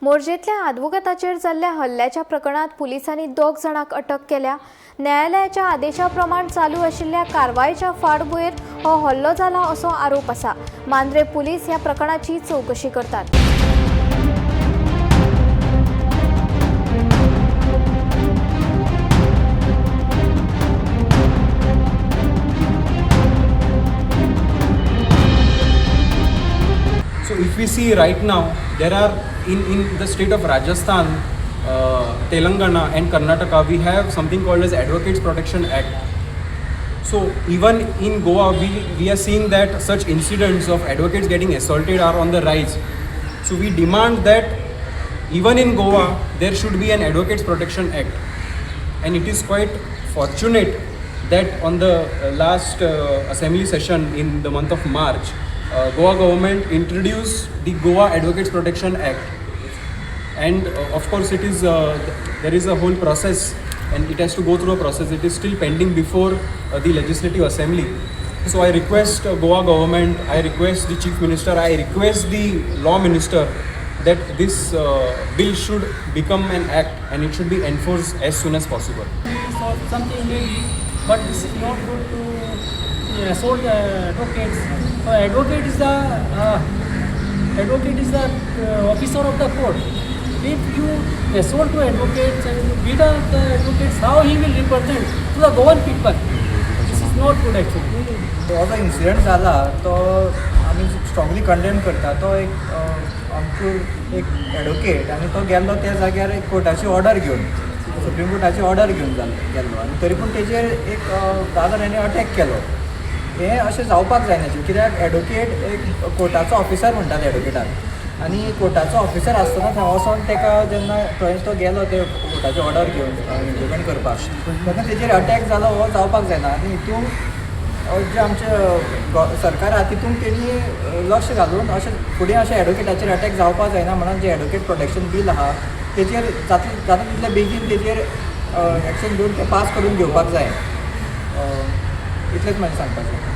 मोर्जेतल्या आदवोगाताचेर जाल्ल्या हल्ल्याच्या प्रकरणात पुलिसांनी 2 जाणांक अटक केल्या। न्यायालयाच्या आदेशाप्रमाण चालू आशिल्ल्या कारवायेच्या फाटभुंयेर हो हल्लो जाला असो आरोप आसा। मांद्रे पुलीस ह्या प्रकरणाची चौकशी करतात। So if we see right now, there are in the state of Rajasthan, Telangana and Karnataka, we have something called as Advocates Protection Act. So even in Goa, we are seeing that such incidents of advocates getting assaulted are on the rise. So we demand that even in Goa, there should be an Advocates Protection Act. And it is quite fortunate that on the last assembly session in the month of March, Goa government introduced the Goa Advocates Protection Act, and of course it is there is a whole process and it has to go through a process. It is still pending before the Legislative Assembly. So I request Goa government, I request the Chief Minister, I request the Law Minister that this bill should become an act and it should be enforced as soon as possible. So something maybe, but this is not good to assault advocates. So advocate is the officer of the court. If you assault to advocates and you beat up the advocates, how he will represent to the Goan people? This is not good actually. हो जो incident जाला तो आमी strongly condemn करता। तो एक आमचो एक एडवोकेट आनी तो गेल्लो त्या जाग्यार एक कोर्टाची ऑर्डर घेवन, सुप्रीम कोर्टाची ऑर्डर घेवन गेल्लो आनी तरी पूण तेजेर एक 10 जाणांनी अटॅक केलो। हें अशें जावपाक जायनाचें, कित्याक एडवोकेट एक कोर्टाचो ऑफिसर म्हणटात एडवोकेटाक, आनी कोर्टाचो ऑफिसर आसतना थंय वचोन तेका जेन्ना थंय तो गेलो ते कोर्टाची ऑर्डर घेवन इम्प्लिमेंट करपाक, तेन्ना तेजेर अटॅक जालो हो जावपाक जायना। आनी हितून जे आमचे सरकार आहा तितून तेणी लक्ष घालून अशें फुडें अशें एडवोकेटाचेर अटॅक जावपाक जायना म्हणून जे एडवोकेट प्रोटेक्शन बील आहा तेजेर जाता तितले बेगीन तेजेर एक्शन घेवन तें पास करून घेवपाक जाय। इतलेंच म्हाजें सांगपाचें।